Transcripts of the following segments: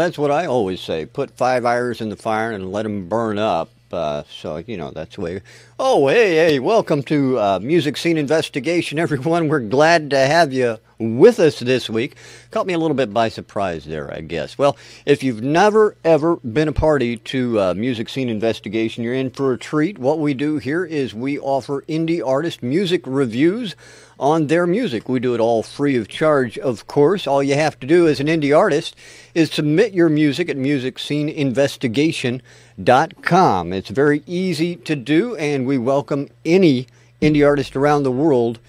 that's what I always say. Put 5 irons in the fire and let them burn up. So, that's the way. Oh, hey, welcome to Music Scene Investigation, everyone. We're glad to have you with us this week. Caught me a little bit by surprise there, I guess. Well, if you've never, ever been a party to Music Scene Investigation, you're in for a treat. What we do here is we offer indie artist music reviews on their music. We do it all free of charge, of course. All you have to do as an indie artist is submit your music at musicsceneinvestigation.com. It's very easy to do, and we welcome any indie artist around the world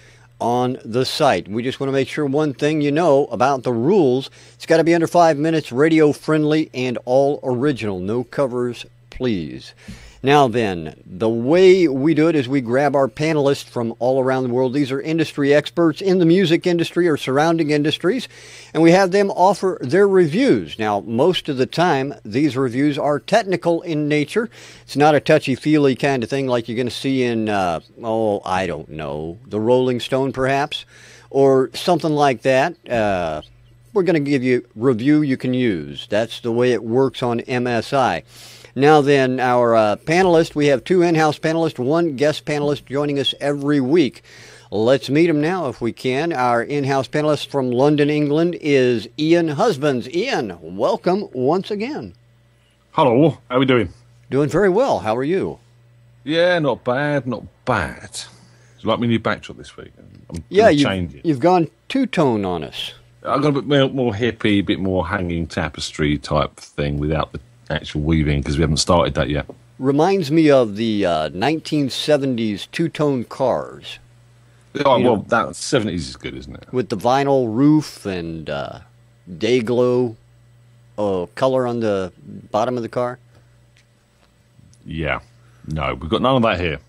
on the site. We just want to make sure one thing you know about the rules. It's got to be under 5 minutes, radio friendly, and all original. No covers, please. Now then, the way we do it is we grab our panelists from all around the world. These are industry experts in the music industry or surrounding industries, and we have them offer their reviews. Now, most of the time, these reviews are technical in nature. It's not a touchy-feely kind of thing like you're going to see in, I don't know, the Rolling Stone, perhaps, or something like that. We're going to give you a review you can use. That's the way it works on MSI. Now then, our panelists, we have 2 in-house panelists, 1 guest panelist joining us every week. Let's meet them now if we can. Our in-house panelist from London, England is Ian Husbands. Ian, welcome once again. Hello, how are we doing? Doing very well. How are you? Yeah, not bad, not bad. It's like my new backdrop this week. You've gone two-tone on us. I've got a bit more hippie, a bit more hanging tapestry type thing without the actual weaving, because we haven't started that yet. Reminds me of the 1970s two-tone cars. Oh, well, that 70s is good, isn't it? With the vinyl roof and day glow color on the bottom of the car. Yeah. No, we've got none of that here.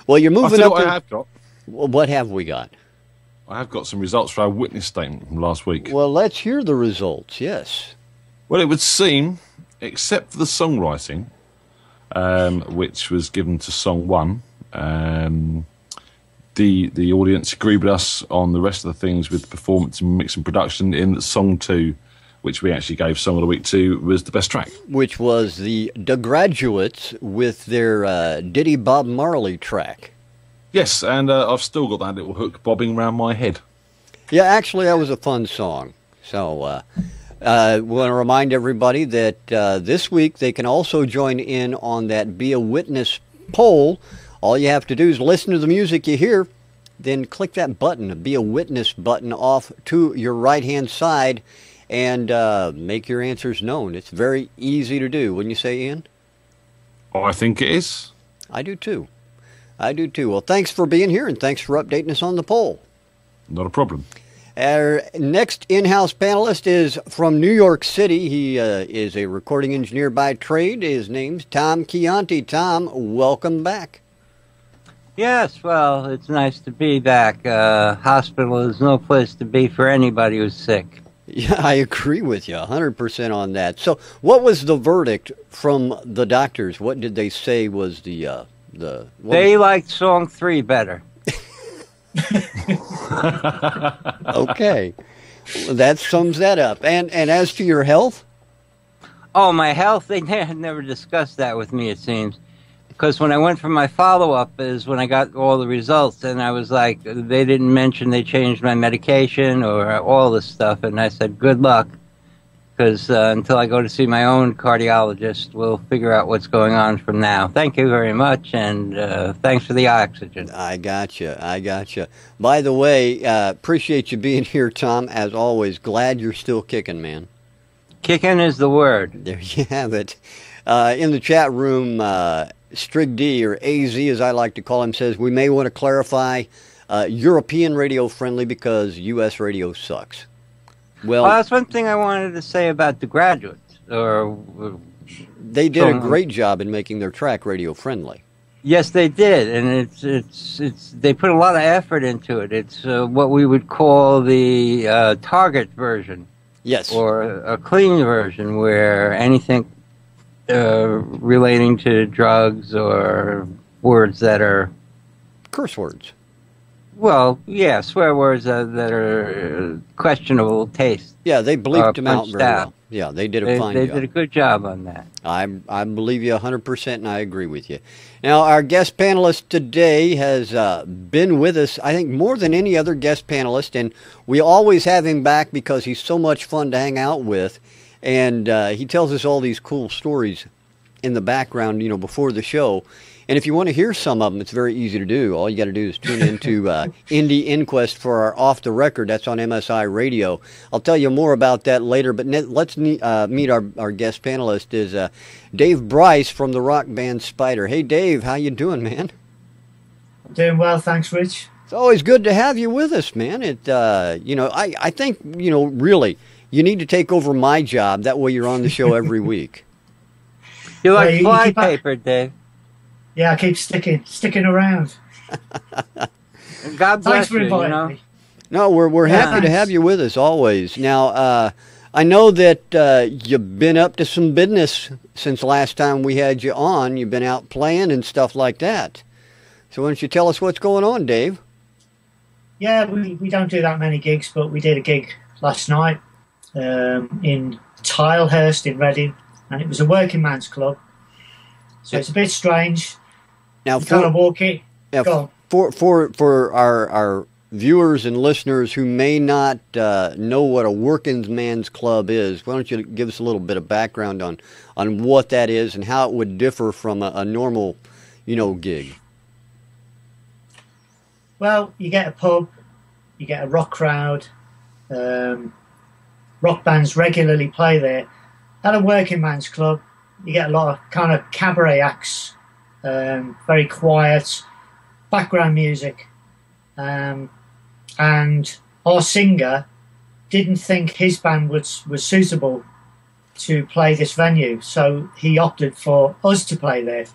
Well, you're moving up. What I have got. Well, what have we got? I have got some results for our witness statement from last week. Well, let's hear the results, yes. Well, it would seem, except for the songwriting, which was given to song 1, the audience agreed with us on the rest of the things with performance and mix and production, in that song 2, which we actually gave Song of the Week to, was the best track. Which was the Graduates with their Diddy Bob Marley track. Yes, and I've still got that little hook bobbing around my head. Yeah, actually, that was a fun song. So, I want to remind everybody that this week they can also join in on that Be a Witness poll. All you have to do is listen to the music you hear, then click that button, the Be a Witness button, off to your right-hand side, and make your answers known. It's very easy to do, wouldn't you say, Ian? Oh, I think it is. I do too. I do too. Well, thanks for being here, and thanks for updating us on the poll. Not a problem. Our next in-house panelist is from New York City. He is a recording engineer by trade. His name's Tom Chianti. Tom, welcome back. Yes, well, it's nice to be back. Hospital is no place to be for anybody who's sick. Yeah, I agree with you 100% on that. So what was the verdict from the doctors? What did they say was They liked song 3 better. Okay, that sums that up. And as to your health? Oh, my health? They never discussed that with me, it seems. Because when I went for my follow-up is when I got all the results, and I was like, they didn't mention they changed my medication or all this stuff, and I said, good luck. Because until I go to see my own cardiologist, we'll figure out what's going on from now. Thank you very much, and thanks for the oxygen. I gotcha. By the way, appreciate you being here, Tom, as always. Glad you're still kicking, man. Kicking is the word. There you have it. In the chat room, Strig D, or AZ as I like to call him, says, we may want to clarify European radio friendly because U.S. radio sucks. Well, that's one thing I wanted to say about the Graduates. They did a great job in making their track radio friendly. Yes, they did, and it's they put a lot of effort into it. It's what we would call the target version. Yes. Or a clean version where anything relating to drugs or words that are curse words. Well, yeah, swear words that are questionable taste. Yeah, they bleeped them out very well. Yeah, they did a fine They job. did a good job on that. I believe you 100%, and I agree with you. Now, our guest panelist today has been with us, I think, more than any other guest panelist, and we always have him back because he's so much fun to hang out with, and he tells us all these cool stories in the background, you know, before the show. And if you want to hear some of them, it's very easy to do. All you got to do is tune into Indie Inquest for our Off the Record. That's on MSI Radio. I'll tell you more about that later. But let's meet our guest panelist is Dave Bryce from the rock band Spider. Hey, Dave, how you doing, man? I'm doing well, thanks, Rich. It's always good to have you with us, man. You know, I think, you know, really, you need to take over my job. That way you're on the show every week. You're like flypaper, Dave. Yeah, I keep sticking around. God bless Thanks for inviting me. No, we're happy to have you with us always. Now, I know that you've been up to some business since last time we had you on. You've been out playing and stuff like that. So why don't you tell us what's going on, Dave? Yeah, we don't do that many gigs, but we did a gig last night in Tilehurst in Reading, and it was a working man's club. So it's a bit strange. Now, kind of walk it. Now, for our viewers and listeners who may not know what a working man's club is, why don't you give us a little bit of background on what that is and how it would differ from a normal, you know, gig? Well, you get a pub, you get a rock crowd. Rock bands regularly play there. At a working man's club, you get a lot of kind of cabaret acts, very quiet, background music. And our singer didn't think his band was suitable to play this venue, so he opted for us to play there.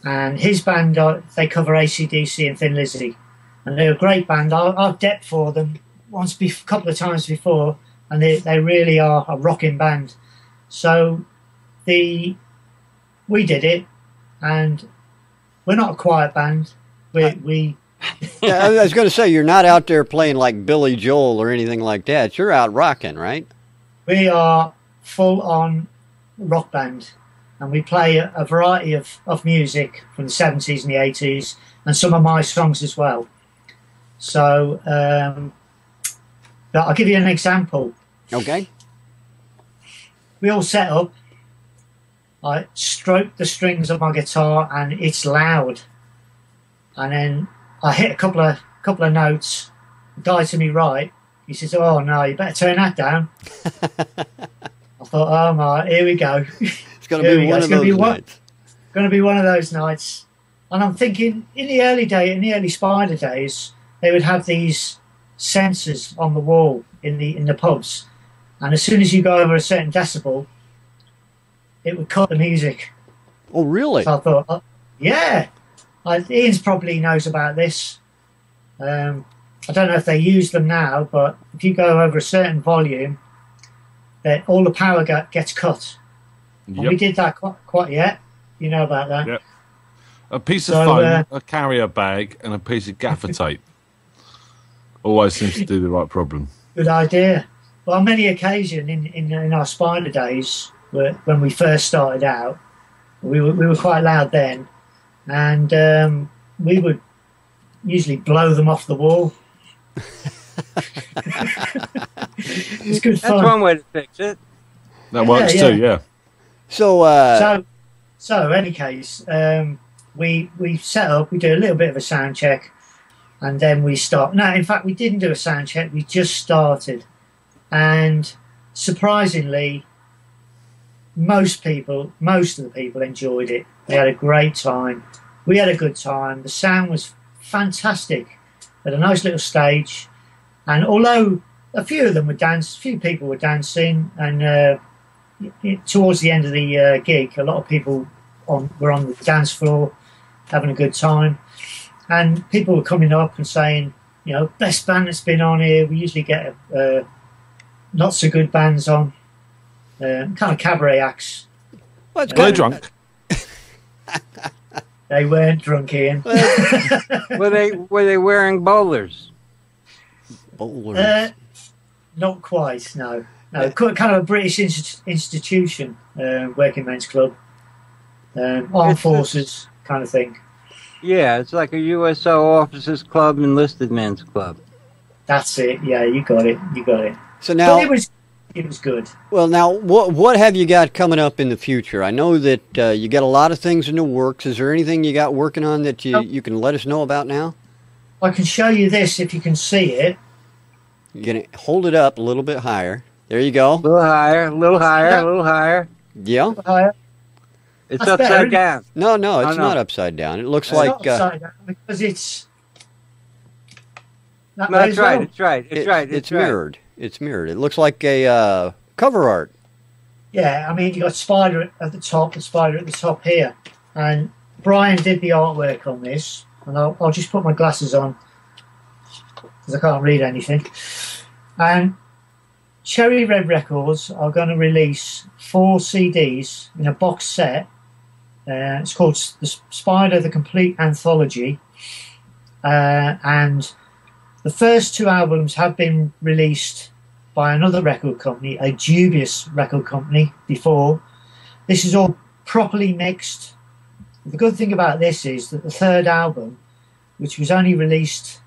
And his band, they cover AC/DC and Thin Lizzy, and they're a great band. I've decked for them a couple of times before, and they really are a rocking band. So we did it, and we're not a quiet band. We I was going to say, you're not out there playing like Billy Joel or anything like that. You're out rocking, right? We are full-on rock band, and we play a variety of music from the 70s and the 80s, and some of my songs as well. So I'll give you an example. Okay. We all set up. I stroke the strings of my guitar, and it's loud. And then I hit a couple of notes. The guy to me right, he says, "Oh no, you better turn that down." I thought, "Oh my, here we go." It's going to be one of those nights. Going to be one of those nights. And I'm thinking, in the early Spider days, they would have these sensors on the wall in the pubs, and as soon as you go over a certain decibel, it would cut the music. Oh, really? So I thought, yeah. Ian's probably knows about this. I don't know if they use them now, but if you go over a certain volume, that all the power gets cut. Yep. And we did that quite yet. You know about that. Yep. A piece of foam, a carrier bag, and a piece of gaffer tape. Always seems to do the right problem. Good idea. Well, on many occasions in our Spider days, when we first started out, we were quite loud then. And we would usually blow them off the wall. It's good fun. That's one way to fix it. That works too, yeah. So, so any case, we set up. We do a little bit of a sound check, and then we start. No, in fact, we didn't do a sound check. We just started, and surprisingly, most of the people enjoyed it. They had a great time. We had a good time. The sound was fantastic. We had a nice little stage, and although a few people were dancing, and towards the end of the gig, a lot of people were on the dance floor having a good time, and people were coming up and saying, you know, best band that's been on here. We usually get lots of good bands on, kind of cabaret acts. well, it's Were they good. drunk? They weren't drunk, Ian. Were they wearing bowlers? Bowlers. Not quite, no. No, kind of a British institution, working men's club, armed forces kind of thing. Yeah, it's like a USO officers club, enlisted men's club. That's it. Yeah, you got it. So now but it was good. Well, now what have you got coming up in the future? I know that you got a lot of things in the works. Is there anything you got working on that you can let us know about now? I can show you this if you can see it. You're gonna hold it up a little bit higher. There you go. A little higher, a little higher, a little higher. Yeah. Higher. It's That's upside better. down. No, it's not upside down. It looks like Not upside down because it's. No, that's right. It's right. It's mirrored. It's mirrored. It looks like a cover art. Yeah, I mean you got spider at the top, the spider at the top here, and Brian did the artwork on this, and I'll just put my glasses on because I can't read anything. And Cherry Red Records are going to release 4 CDs in a box set. It's called The Spider, The Complete Anthology. And the first 2 albums have been released by another record company, a dubious record company, before. This is all properly mixed. The good thing about this is that the 3rd album, which was only released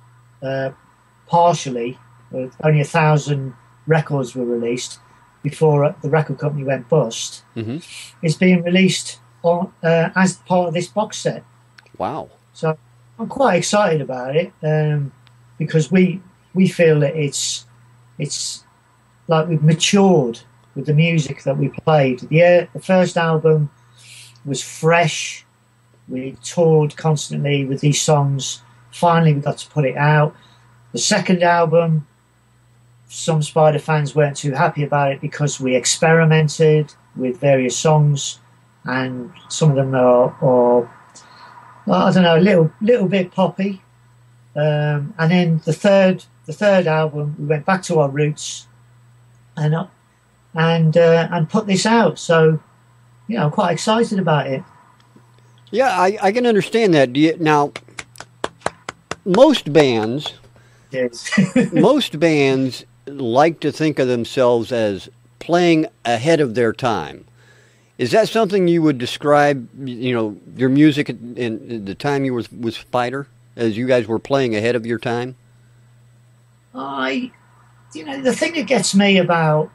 partially, only 1,000 records were released before the record company went bust, is being released on, as part of this box set. Wow. So I'm quite excited about it because we feel that it's like we've matured with the music that we played. The first album was fresh. We toured constantly with these songs. Finally, we got to put it out. The second album, some Spider fans weren't too happy about it because we experimented with various songs, and some of them are well, I don't know, a little bit poppy. And then the third album, we went back to our roots and put this out. So, I'm quite excited about it. Yeah, I can understand that. Now, most bands, Yes. most bands like to think of themselves as playing ahead of their time. Is that something you would describe, your music in the time you were with Spider, as you guys were playing ahead of your time? The thing that gets me about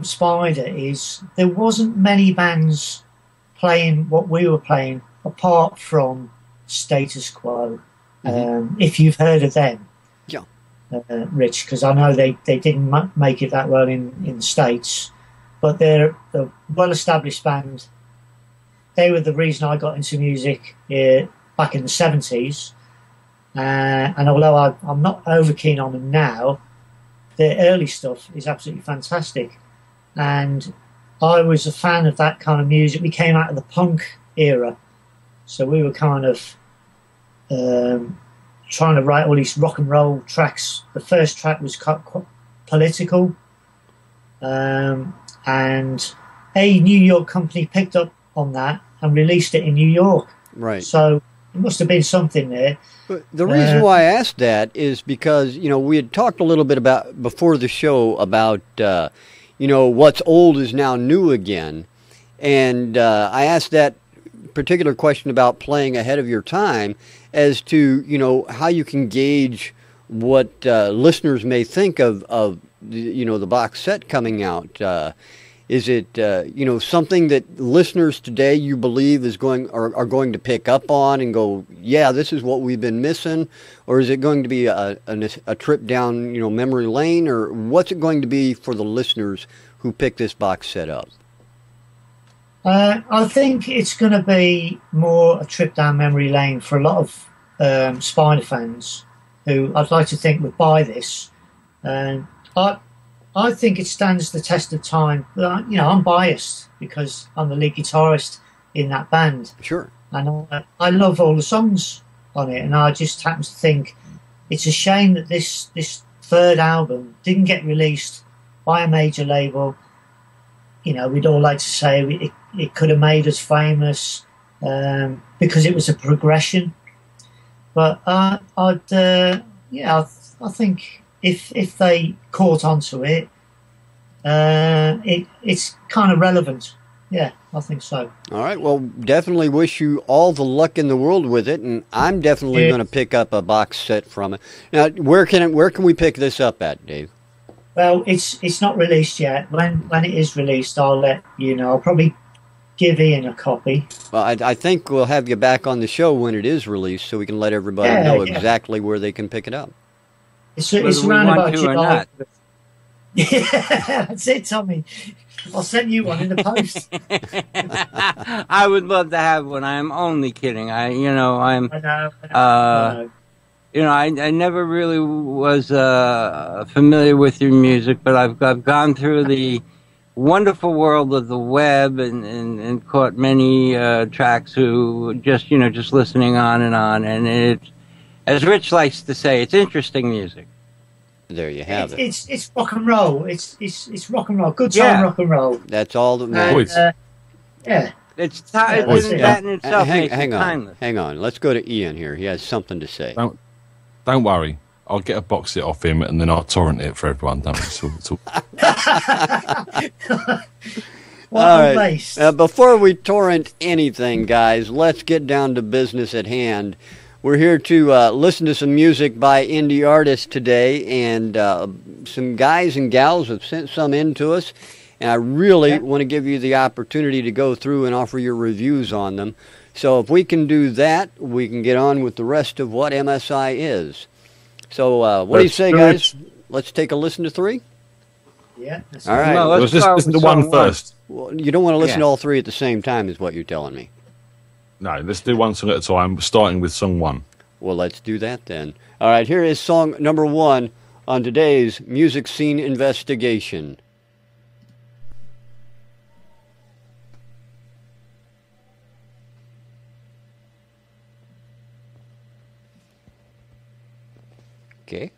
Spider is there wasn't many bands playing what we were playing apart from Status Quo. If you've heard of them. Yeah. Rich, because I know they didn't make it that well in the States, but they're a well-established band. They were the reason I got into music back in the 70s, and although I'm not over keen on them now, their early stuff is absolutely fantastic, and I was a fan of that kind of music. We came out of the punk era, so we were kind of trying to write all these rock and roll tracks. The first track was quite political, and a New York company picked up on that and released it in New York. Right. So it must have been something there. But the reason why I asked that is because, we had talked a little bit about before the show about, what's old is now new again. And I asked that particular question about playing ahead of your time as to, how you can gauge what listeners may think of the box set coming out. Is it, something that listeners today you believe are going to pick up on and go, yeah, this is what we've been missing? Or is it going to be a trip down, memory lane? Or what's it going to be for the listeners who pick this box set up? I think it's going to be more a trip down memory lane for a lot of Spider fans who I'd like to think would buy this. I think it stands the test of time. I'm biased because I'm the lead guitarist in that band. Sure. And I love all the songs on it, and I just happen to think it's a shame that this third album didn't get released by a major label. We'd all like to say it could have made us famous because it was a progression. But I think if they caught onto it, it's kind of relevant. Yeah, I think so. All right. Well, definitely wish you all the luck in the world with it, and I'm definitely going to pick up a box set from it. Now, where can we pick this up at, Dave? Well, it's not released yet. When it is released, I'll let you know. I'll probably give Ian a copy. Well, I think we'll have you back on the show when it is released, so we can let everybody know exactly where they can pick it up. It's around about July. Yeah, that's it, Tommy. I'll send you one in the post. I would love to have one. I'm only kidding. I never really was familiar with your music, but I've gone through the wonderful world of the web and caught many tracks who just listening on, and it, as Rich likes to say, it's interesting music. There you have it. It's rock and roll. It's rock and roll. Good time rock and roll. That's all that matters. Yeah. It's that in itself makes it timeless. Hang on. Let's go to Ian here. He has something to say. Don't worry. I'll get a box set off him and then I'll torrent it for everyone. Don't all right. Before we torrent anything, guys, let's get down to business at hand. We're here to listen to some music by indie artists today, and some guys and gals have sent some in to us, and I really want to give you the opportunity to go through and offer your reviews on them. So if we can do that, we can get on with the rest of what MSI is. So what do you say, guys? Let's take a listen to three? Yeah. All right. No, let's just listen to one first. Well, you don't want to listen to all three at the same time is what you're telling me. No, let's do one song at a time, starting with song one. Well, let's do that then. All right, here is song number one on today's Music Scene Investigation. Okay.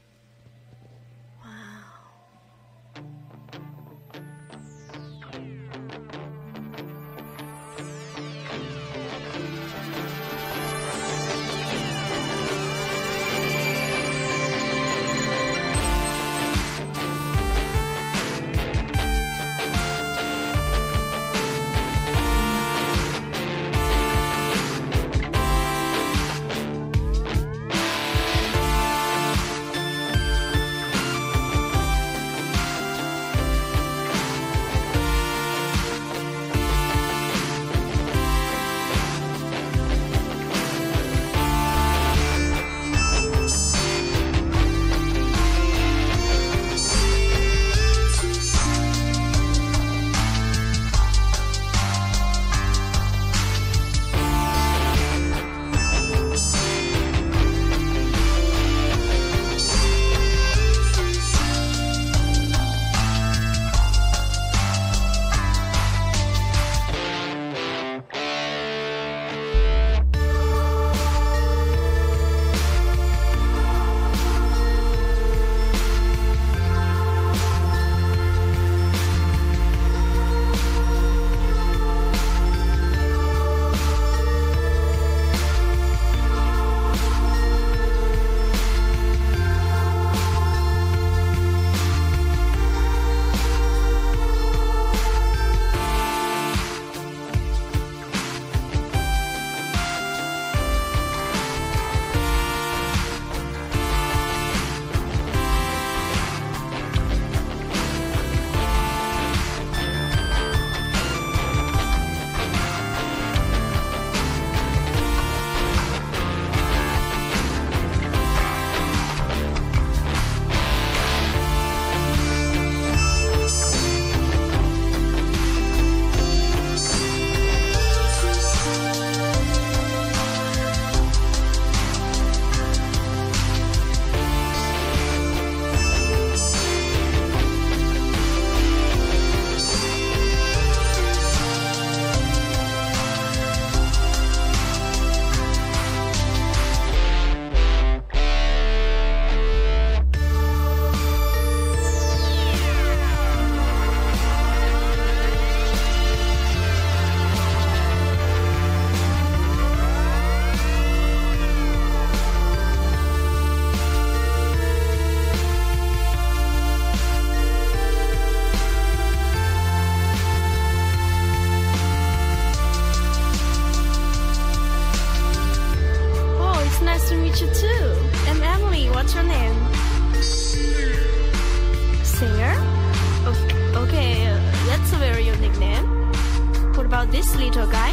about this little guy?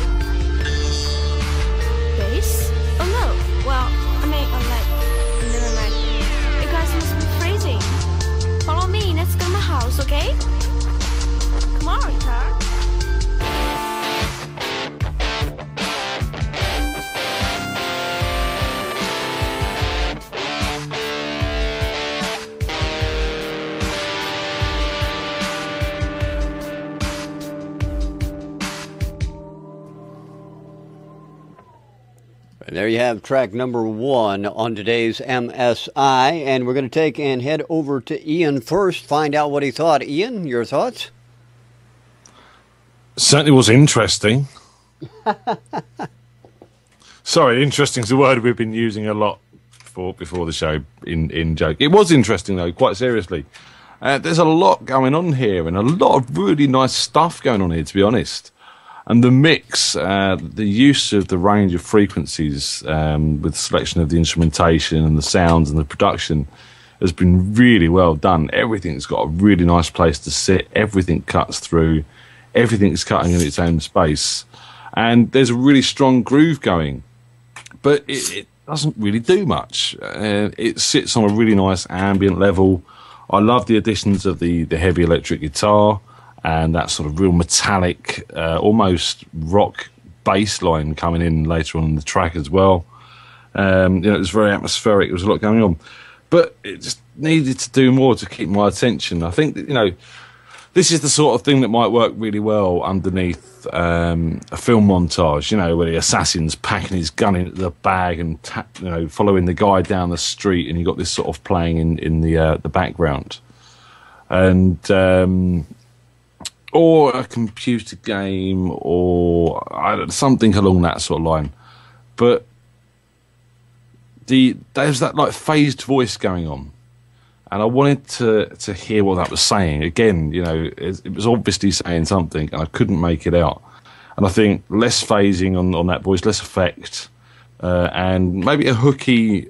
Bass? Oh no. Well, never mind. You guys must be freezing. Follow me, let's go to my house, okay? Come on, guitar. And there you have track number 1 on today's MSI. And we're going to take and head over to Ian first, find out what he thought. Ian, your thoughts? Certainly was interesting. Sorry, interesting is a word we've been using a lot before the show in joke. It was interesting, though, quite seriously. There's a lot going on here and a lot of really nice stuff going on here, to be honest. And the mix, the use of the range of frequencies with the selection of the instrumentation and the sounds and the production has been really well done. Everything's got a really nice place to sit. Everything cuts through. Everything's cutting in its own space. And there's a really strong groove going. But it doesn't really do much. It sits on a really nice ambient level. I love the additions of the heavy electric guitar and that sort of real metallic, almost rock bass line coming in later on in the track as well. It was very atmospheric. There was a lot going on. But it just needed to do more to keep my attention. I think that, this is the sort of thing that might work really well underneath a film montage, where the assassin's packing his gun into the bag and following the guy down the street, and you got this sort of playing in the background, and or a computer game or something along that sort of line. But there's that like phased voice going on. And I wanted to hear what that was saying. Again, it was obviously saying something, and I couldn't make it out. And I think less phasing on that voice, less effect, and maybe a hooky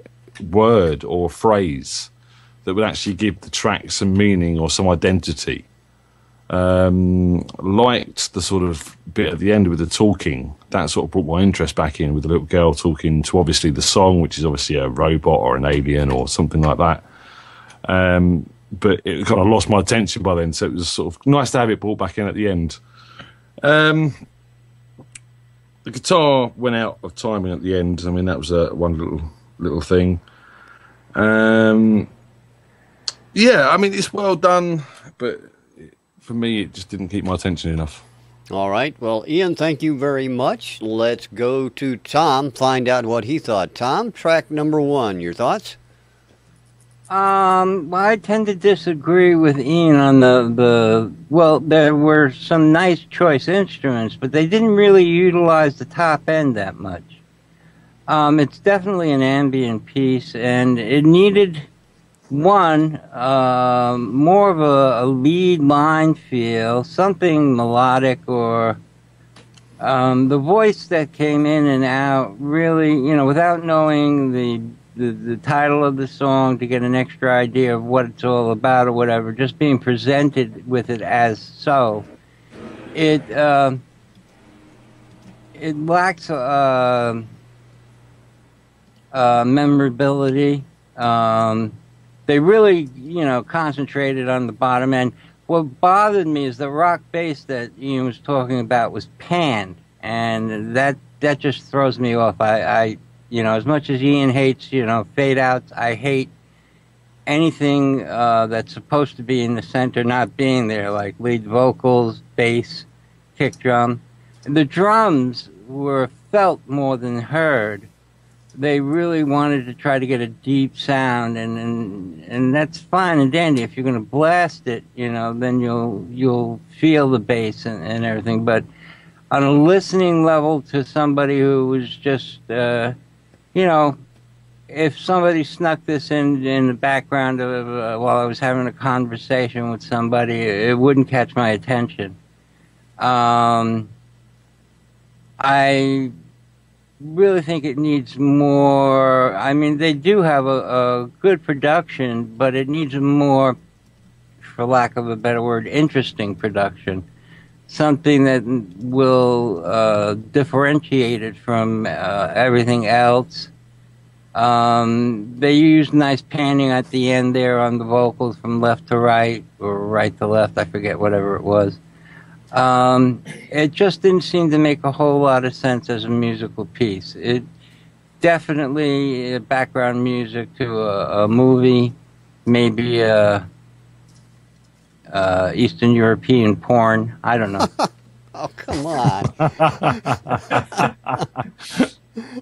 word or phrase that would actually give the track some meaning or some identity. Liked the sort of bit at the end with the talking. That sort of brought my interest back in, with the little girl talking to obviously the song, which is obviously a robot or an alien or something like that. But it kind of lost my attention by then, so it was sort of nice to have it brought back in at the end. The guitar went out of timing at the end. I mean, that was one little thing. Yeah, I mean, it's well done, but for me, it just didn't keep my attention enough. All right. Well, Ian, thank you very much. Let's go to Tom, find out what he thought. Tom, track number 1, your thoughts? Well, I tend to disagree with Ian on well, there were some nice choice instruments, but they didn't really utilize the top end that much. It's definitely an ambient piece, and it needed more of a lead line feel, something melodic, or the voice that came in and out really, without knowing the title of the song to get an extra idea of what it's all about or whatever, just being presented with it as so. It lacks memorability. They really, concentrated on the bottom end. What bothered me is the rock bass that Ian was talking about was panned, and that just throws me off. I as much as Ian hates, fade outs, I hate anything that's supposed to be in the center not being there, like lead vocals, bass, kick drum. The drums were felt more than heard. They really wanted to try to get a deep sound, and that's fine and dandy. If you're going to blast it, then you'll feel the bass and everything. But on a listening level to somebody who was just if somebody snuck this in the background of while I was having a conversation with somebody, it wouldn't catch my attention. I really think it needs more. I mean, they do have a good production, but it needs more, for lack of a better word, interesting production. something that will differentiate it from everything else. They use nice panning at the end there on the vocals from left to right, or right to left, I forget, whatever it was. It just didn't seem to make a whole lot of sense as a musical piece. It definitely background music to a movie, maybe Eastern European porn. I don't know. Oh, come on.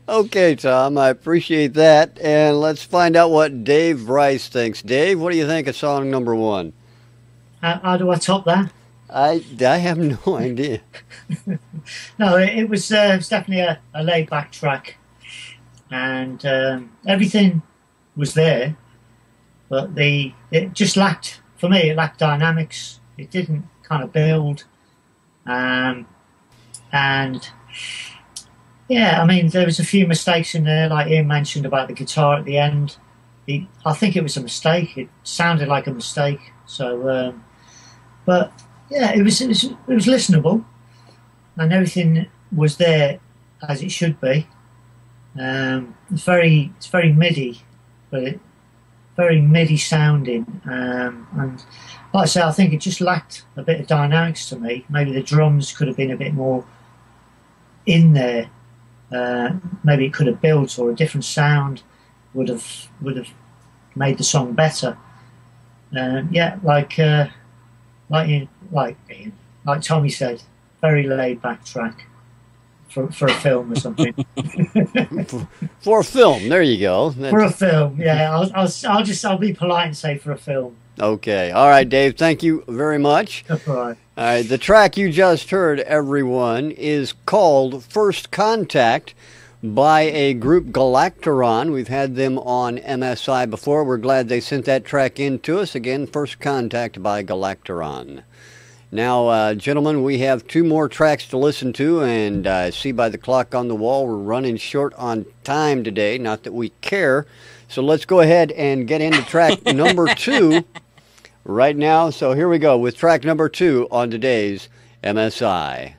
Okay, Tom, I appreciate that. And let's find out what Dave Bryce thinks. Dave, what do you think of song number 1? How do I top that? I have no idea. No, it was definitely a laid-back track. And everything was there, but it just lacked, for me, it lacked dynamics. It didn't kind of build. And yeah, I mean, there was a few mistakes in there, like Ian mentioned about the guitar at the end. I think it was a mistake. It sounded like a mistake. So, but yeah, it was listenable, and everything was there as it should be. It's very MIDI, but very MIDI sounding, and like I say, I think it just lacked a bit of dynamics to me. Maybe the drums could have been a bit more in there. Maybe it could have built, or a different sound would have made the song better. Yeah, like Tommy said, very laid back track for a film or something. For a film, there you go. For a film, yeah. I'll be polite and say for a film. Okay, all right, Dave. Thank you very much. That's all right. All right, the track you just heard, everyone, is called First Contact by a group, Galactaron. We've had them on MSI before. We're glad they sent that track in to us. Again, First Contact by Galactaron. Now, gentlemen, we have 2 more tracks to listen to, and I see by the clock on the wall we're running short on time today. Not that we care. So let's go ahead and get into track number 2 right now. So here we go with track number 2 on today's MSI.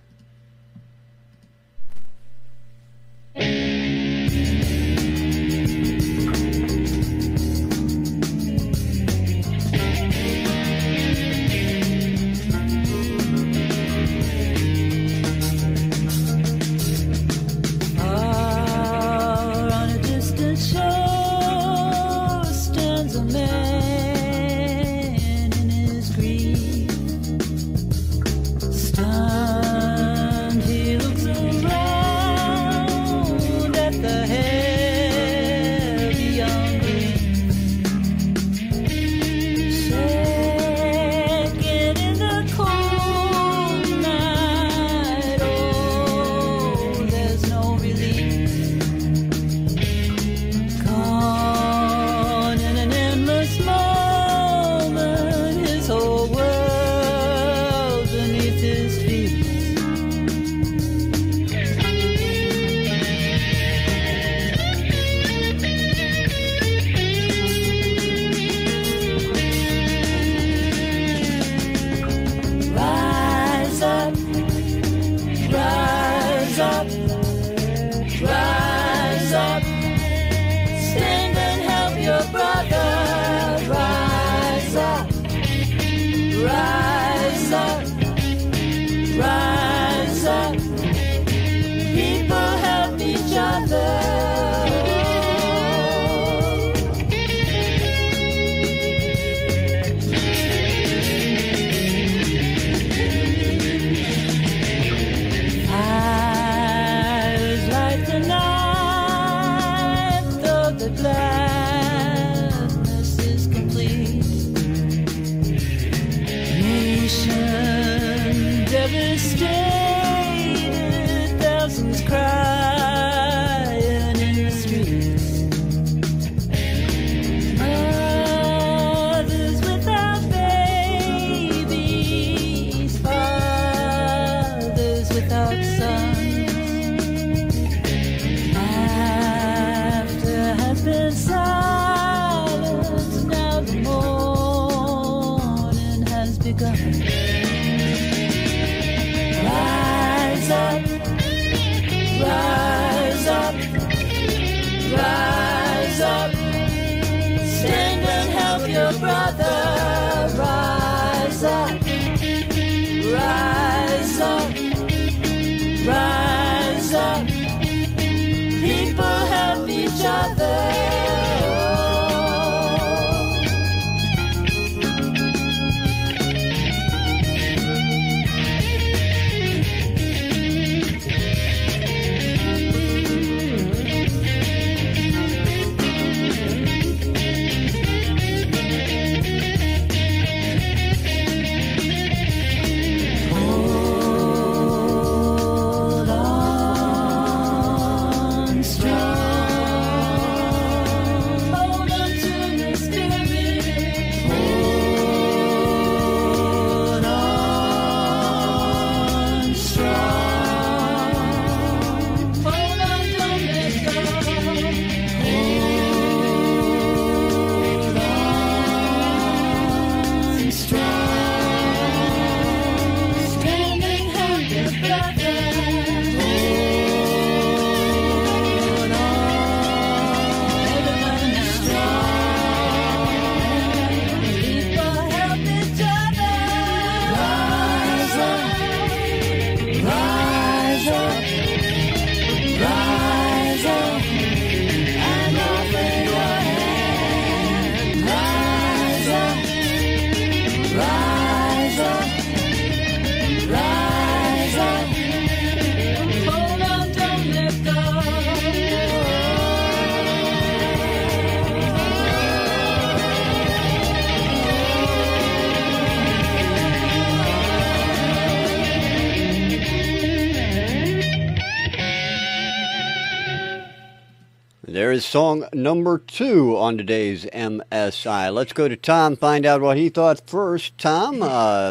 There is song number 2 on today's MSI. Let's go to Tom, find out what he thought first. Tom,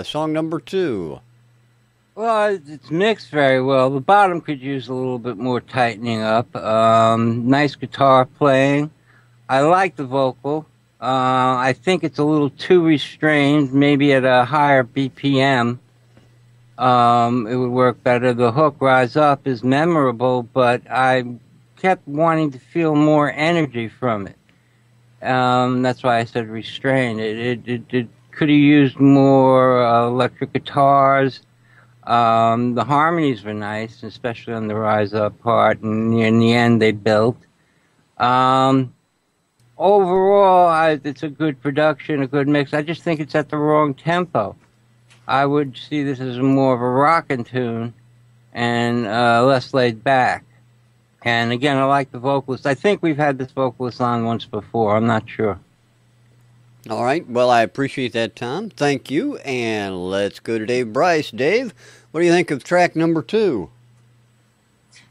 song number 2. Well, it's mixed very well. The bottom could use a little bit more tightening up. Nice guitar playing. I like the vocal. I think it's a little too restrained, maybe at a higher BPM. It would work better. The hook, Rise Up, is memorable, but I kept wanting to feel more energy from it. That's why I said restrained. It could have used more electric guitars. The harmonies were nice, especially on the Rise Up part, and in the end they built. Overall, it's a good production, a good mix. I just think it's at the wrong tempo. I would see this as more of a rockin' tune and less laid back. And again, I like the vocalist. I think we've had this vocalist on once before. I'm not sure. All right. Well, I appreciate that, Tom. Thank you. And let's go to Dave Bryce. Dave, what do you think of track number 2?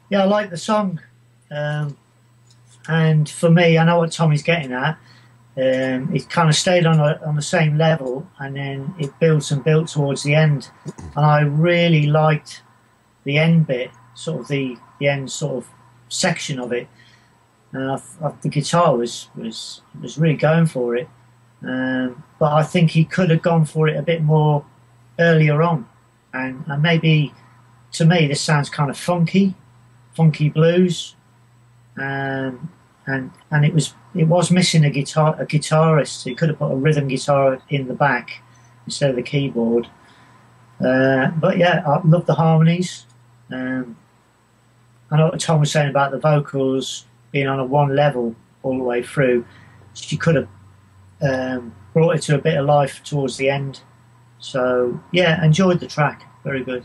Yeah, I like the song. And for me, I know what Tommy's getting at. It kind of stayed on the same level, and then it built and built towards the end. And I really liked the end bit, sort of the end sort of section of it. And the guitar was really going for it. But I think he could have gone for it a bit more earlier on. And maybe, to me, this sounds kind of funky blues. And it was missing a guitarist. He could have put a rhythm guitar in the back instead of the keyboard. But yeah, I love the harmonies. I know what Tom was saying about the vocals being on a one level all the way through. She could have brought it to a bit of life towards the end. So yeah, enjoyed the track. Very good.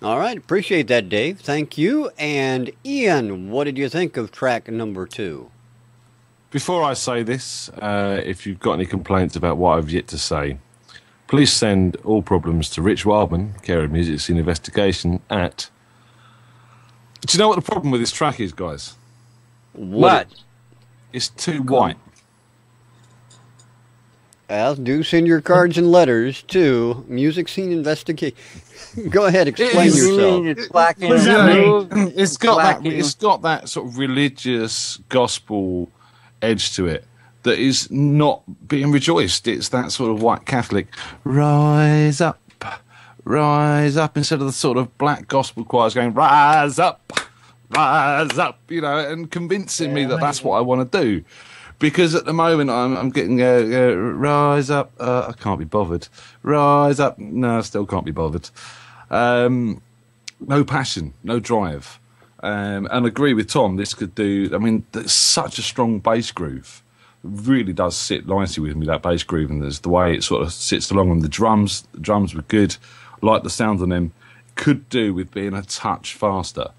All right, appreciate that, Dave. Thank you. And Ian, what did you think of track number 2? Before I say this, if you've got any complaints about what I've yet to say, please send all problems to Rich Wildman, care of Music Scene Investigation, at... Do you know what the problem with this track is, guys? What? It's too white. Well, do send your cards and letters to Music Scene Investigation. Go ahead, explain yourself. It's black and blue. It's got that sort of religious gospel edge to it that is not being rejoiced. It's that sort of white Catholic rise up, instead of the sort of black gospel choirs going rise up, you know, and convincing me that that's what I want to do. Because at the moment I'm getting rise up, I can't be bothered. Rise up, no, I still can't be bothered. No passion, no drive. And agree with Tom, this could do, I mean, there's such a strong bass groove. It really does sit nicely with me, that bass groove, and there's the way it sort of sits along on the drums. The drums were good. I like the sound on them. Could do with being a touch faster.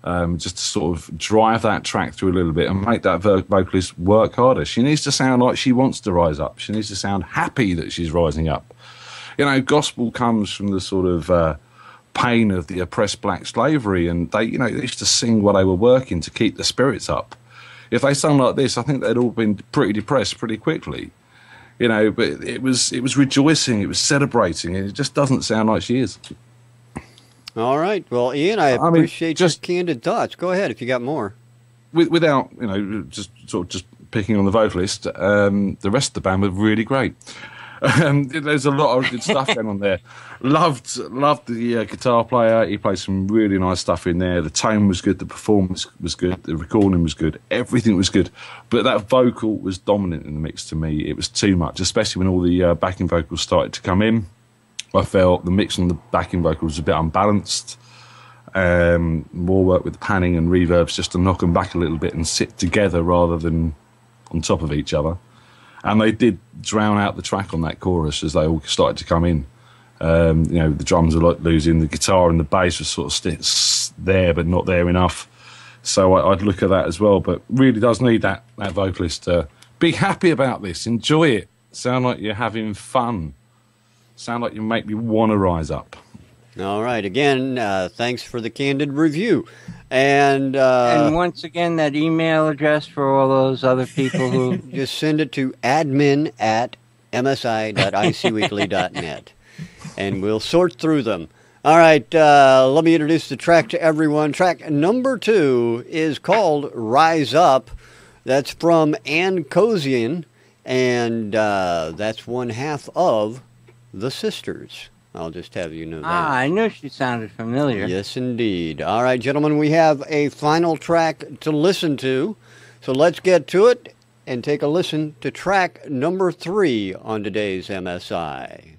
Just to sort of drive that track through a little bit and make that vocalist work harder. She needs to sound like she wants to rise up. She needs to sound happy that she's rising up. You know, gospel comes from the sort of pain of the oppressed black slavery, and they used to sing while they were working to keep the spirits up. If they sung like this, I think they'd all been pretty depressed pretty quickly. You know, but it was rejoicing, it was celebrating, and it just doesn't sound like she is. All right. Well, Ian, I appreciate your candid thoughts. Go ahead if you got more. Without, just picking on the vocalist, the rest of the band were really great. There's a lot of good stuff going on there. Loved the guitar player. He played some really nice stuff in there. The tone was good. The performance was good. The recording was good. Everything was good. But that vocal was dominant in the mix to me. It was too much, especially when all the backing vocals started to come in. I felt the mix on the backing vocals was a bit unbalanced. More work with the panning and reverbs just to knock them back a little bit and sit together rather than on top of each other. And they did drown out the track on that chorus as they all started to come in. The drums were like losing, the guitar and the bass was sort of there but not there enough. So I'd look at that as well. But really does need that vocalist to be happy about this, enjoy it, sound like you're having fun. Sound like you make me want to rise up. All right. Again, thanks for the candid review. And once again, that email address for all those other people who... Just send it to admin@msi.icweekly.net, and we'll sort through them. All right, let me introduce the track to everyone. Track number 2 is called Rise Up. That's from Acozean, and that's one half of the Sisters. I'll just have you know that. Ah, I knew she sounded familiar. Yes, indeed. All right, gentlemen, we have a final track to listen to. So let's get to it and take a listen to track number 3 on today's MSI.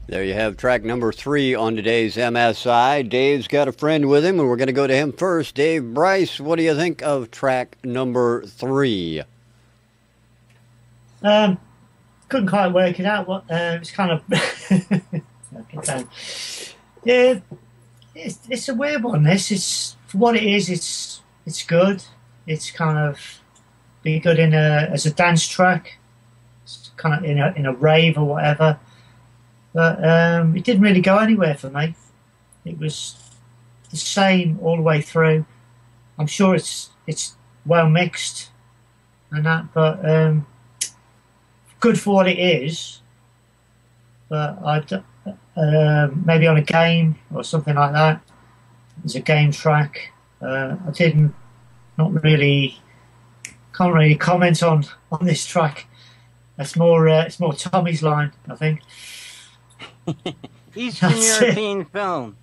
There you have track number 3 on today's MSI. Dave's got a friend with him, and we're going to go to him first. Dave Bryce, what do you think of track number 3? Couldn't quite work it out. It's kind of Yeah, it's a weird one. This is for what it is. It's good. It's kind of be good as a dance track. It's kind of in a rave or whatever. But it didn't really go anywhere for me. It was the same all the way through. I'm sure it's well mixed and that, but good for what it is. But maybe on a game or something like that. It's a game track. Can't really comment on this track. It's more Tommy's line, I think. Eastern European film.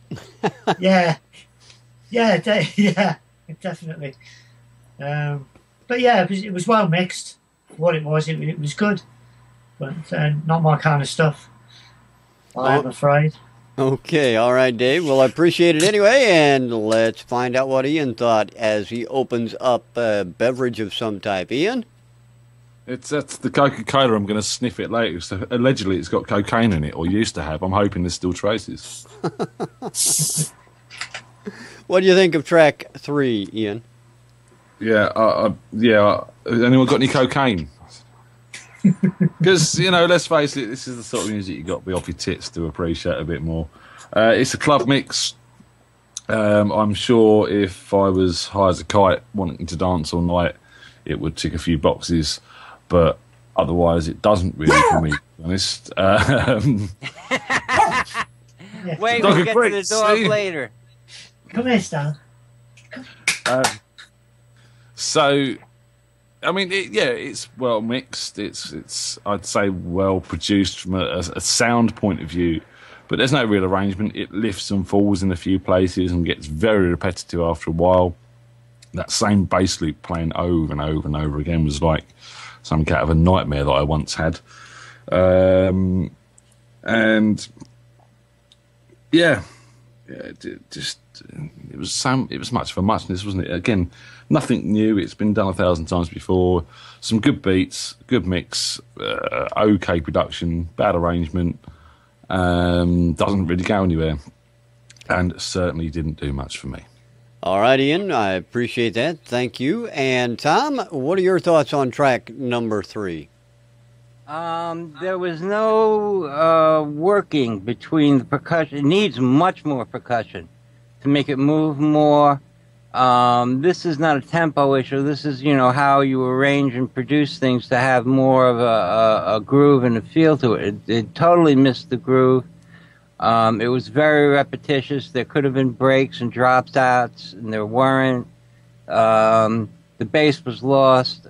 Yeah, definitely. But yeah, it was well mixed. What it was good, but not my kind of stuff. I'm afraid. Okay, all right, Dave. Well, I appreciate it anyway, and let's find out what Ian thought as he opens up a beverage of some type. Ian? That's the Coca-Cola. I'm going to sniff it later. So allegedly, it's got cocaine in it, or used to have. I'm hoping there's still traces. What do you think of track 3, Ian? Yeah. Anyone got any cocaine? Because, let's face it, this is the sort of music you've got to be off your tits to appreciate a bit more. It's a club mix. I'm sure if I was high as a kite wanting to dance all night, it would tick a few boxes. But otherwise, it doesn't really for me, to be honest. Wait, we'll get to the dog later. Come here, Stan. So, I mean, it's well mixed. It's I'd say well produced from a sound point of view, but there's no real arrangement. It lifts and falls in a few places and gets very repetitive after a while. That same bass loop playing over and over and over again was like some kind of a nightmare that I once had. And it was much for muchness, wasn't it? Again, nothing new. It's been done 1,000 times before. Some good beats, good mix, okay production, bad arrangement. Doesn't really go anywhere, and certainly didn't do much for me. All right, Ian, I appreciate that. Thank you. And Tom, what are your thoughts on track number 3? There was no working between the percussion. It needs much more percussion to make it move more. This is not a tempo issue. This is, how you arrange and produce things to have more of a groove and a feel to it. It totally missed the groove. It was very repetitious. There could have been breaks and drops outs, and there weren't. The bass was lost.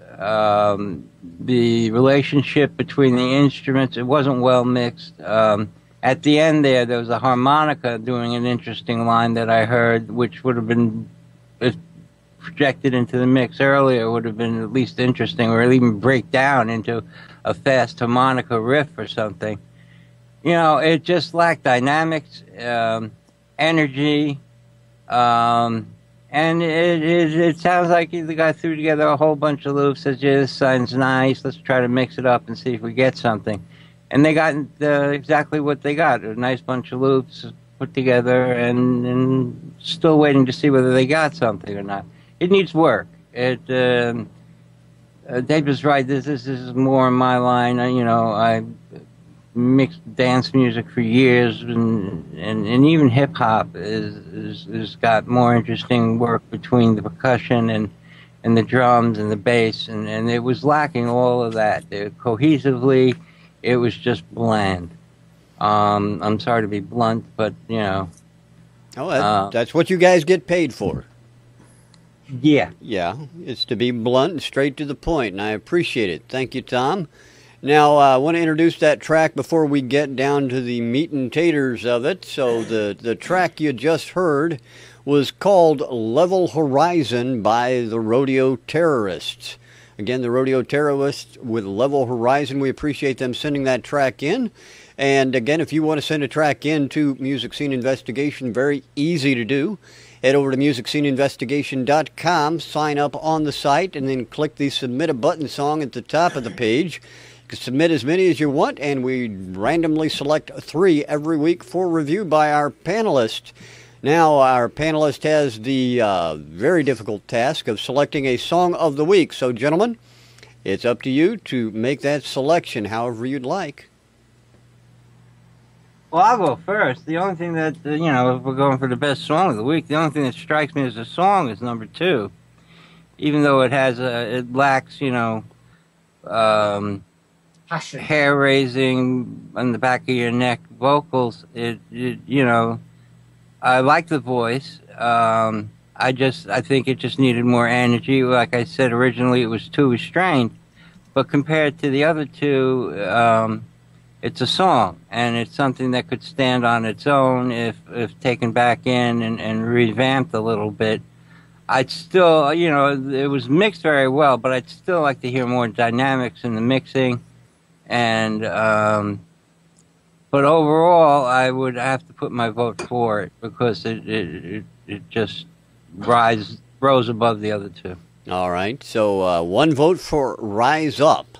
The relationship between the instruments, it wasn't well mixed. At the end there was a harmonica doing an interesting line that I heard, which would have been, if projected into the mix earlier, would have been at least interesting, or even break down into a fast harmonica riff or something. It just lacked dynamics, energy, and it sounds like the guy threw together a whole bunch of loops, says, yeah, this sounds nice, let's try to mix it up and see if we get something. And they got exactly what they got, a nice bunch of loops put together, and still waiting to see whether they got something or not. It needs work. Dave was right, this is more in my line. I mixed dance music for years, and even hip hop is got more interesting work between the percussion and the drums and the bass, and it was lacking all of that. Cohesively, it was just bland. I'm sorry to be blunt, but that's what you guys get paid for. Yeah, it's to be blunt and straight to the point, and I appreciate it. Thank you, Tom. Now, I want to introduce that track before we get down to the meat and taters of it. So the track you just heard was called Level Horizon by the Rodeo Terrorists. Again, the Rodeo Terrorists with Level Horizon. We appreciate them sending that track in. And again, if you want to send a track in to Music Scene Investigation, very easy to do. Head over to MusicSceneInvestigation.com, sign up on the site, and then click the Submit a Button song at the top of the page. submit as many as you want, and we randomly select 3 every week for review by our panelist. Now, our panelist has the very difficult task of selecting a song of the week. So, gentlemen, it's up to you to make that selection however you'd like. Well, I'll go first. The only thing that, if we're going for the best song of the week, the only thing that strikes me as a song is number 2. Even though it lacks, Passion. hair raising on the back of your neck vocals, I like the voice. I think it just needed more energy. Like I said originally, it was too restrained. But compared to the other 2, it's a song, and it's something that could stand on its own if taken back in and revamped a little bit. I'd still, it was mixed very well, but I'd still like to hear more dynamics in the mixing. And, but overall, I would have to put my vote for it because it just rose above the other 2. All right, so 1 vote for Rise Up.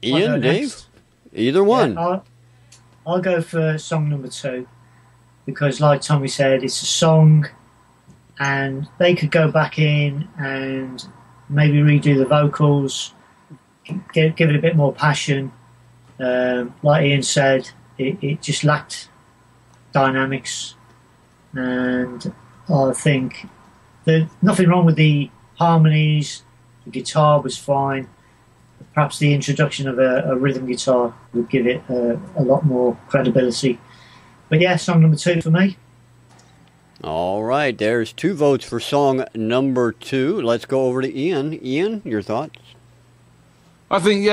Ian, Dave? Next. Either one. Yeah, I'll go for song number 2 because, like Tommy said, it's a song, and they could go back in and maybe redo the vocals, give it a bit more passion. Like Ian said, it just lacked dynamics, and I think there's nothing wrong with the harmonies. The guitar was fine. Perhaps the introduction of a rhythm guitar would give it a lot more credibility. But yeah, song number 2 for me. All right, there's 2 votes for song number 2. Let's go over to Ian. Ian, your thoughts? I think,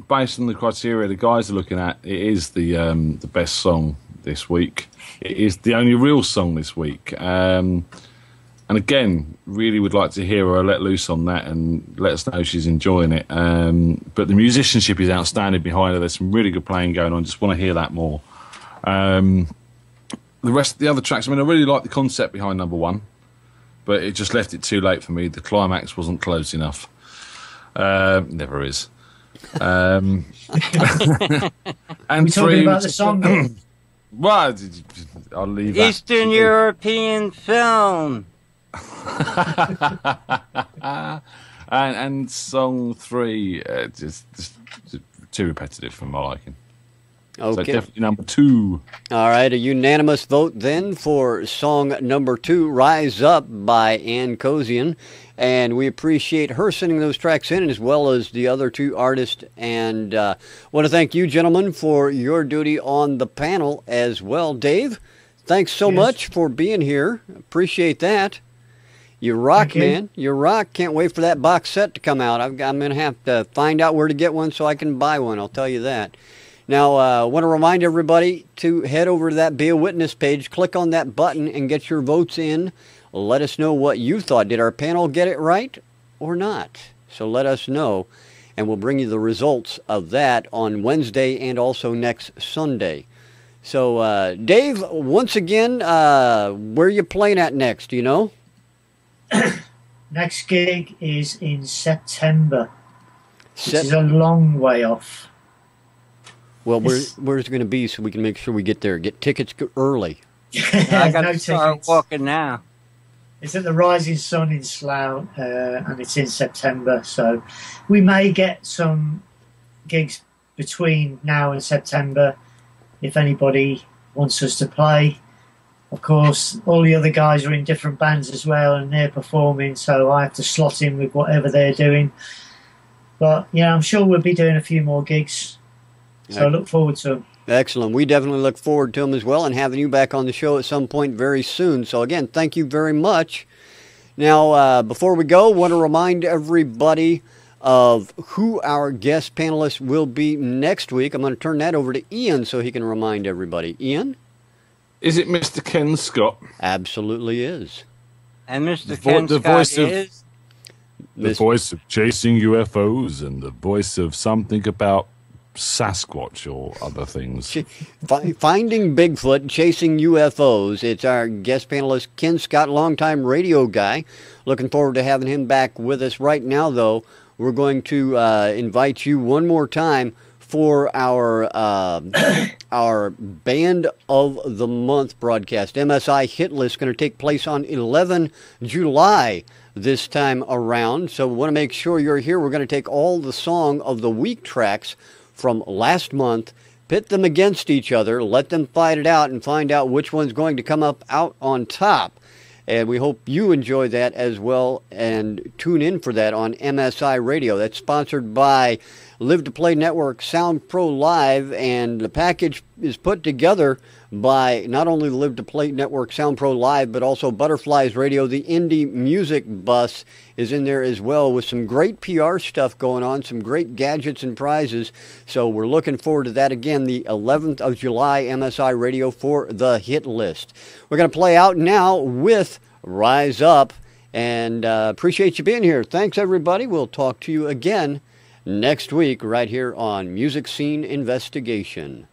based on the criteria the guys are looking at, it is the best song this week. It is the only real song this week. And again, really would like to hear her let loose on that and let us know she's enjoying it. But the musicianship is outstanding behind her. There's some really good playing going on. Just want to hear that more. The rest of the other tracks, I really like the concept behind number 1, but it just left it too late for me. The climax wasn't close enough. Never is. And we're talking about the song. Well, I'll leave that. Eastern European film. and song 3, just too repetitive for my liking. Okay. So definitely number 2. All right, a unanimous vote then for song number 2, Rise Up by Acozean. And we appreciate her sending those tracks in, as well as the other 2 artists. And want to thank you, gentlemen, for your duty on the panel as well. Dave, thanks so much for being here. Appreciate that. You rock, man. You rock. Can't wait for that box set to come out. I'm going to have to find out where to get one so I can buy one. I'll tell you that. Now, I want to remind everybody to head over to that Be a Witness page, click on that button, and get your votes in. Let us know what you thought. Did our panel get it right or not? So let us know, and we'll bring you the results of that on Wednesday and also next Sunday. So, Dave, once again, where are you playing at next, do you know? Next gig is in September, which is a long way off. Well, where's it going to be so we can make sure we get there? Get tickets early. I got to start walking now. It's at the Rising Sun in Slough, and it's in September. So we may get some gigs between now and September if anybody wants us to play. Of course, all the other guys are in different bands as well, and they're performing, so I have to slot in with whatever they're doing. But, yeah, I'm sure we'll be doing a few more gigs. So I look forward to them. Excellent. We definitely look forward to them as well and having you back on the show at some point very soon. So, again, thank you very much. Now, before we go, I want to remind everybody of who our guest panelists will be next week. I'm going to turn that over to Ian so he can remind everybody. Ian? Is it Mr. Ken Scott? Absolutely is. And Mr. Ken Scott is? The voice of chasing UFOs and the voice of something about Sasquatch or other things. Finding Bigfoot, chasing UFOs. It's our guest panelist, Ken Scott, longtime radio guy. Looking forward to having him back with us. Right now, though, we're going to invite you one more time for our our Band of the Month broadcast. MSI Hit List going to take place on 11 July this time around. So we want to make sure you're here. We're going to take all the Song of the Week tracks from last month, pit them against each other, let them fight it out, and find out which one's going to come up out on top. And we hope you enjoy that as well, and tune in for that on MSI Radio. That's sponsored by Live to Play Network, Sound Pro Live, and the package is put together by not only the Live to Play Network, Sound Pro Live, but also Butterflies Radio. The Indie Music Bus is in there as well with some great PR stuff going on, some great gadgets and prizes. So we're looking forward to that again, the 11th of July, MSI Radio for the Hit List. We're going to play out now with Rise Up, and appreciate you being here. Thanks, everybody. We'll talk to you again next week right here on Music Scene Investigation.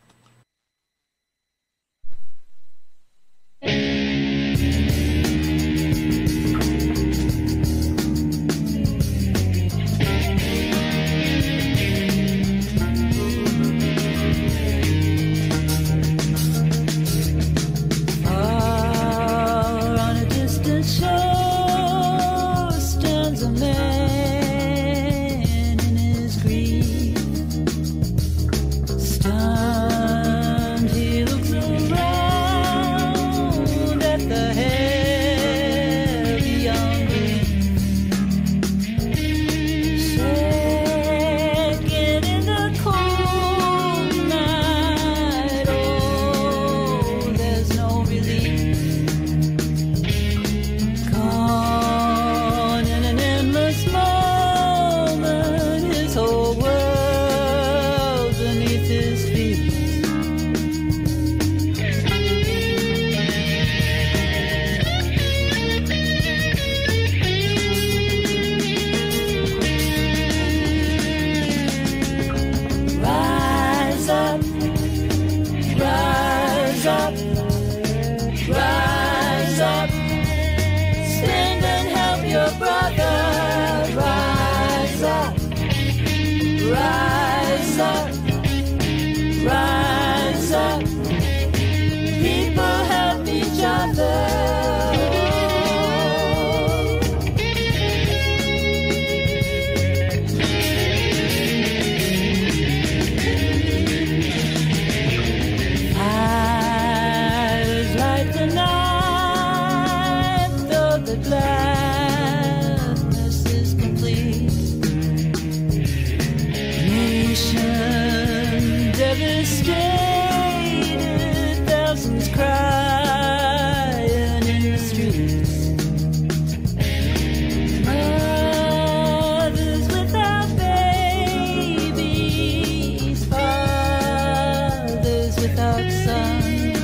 Without sun.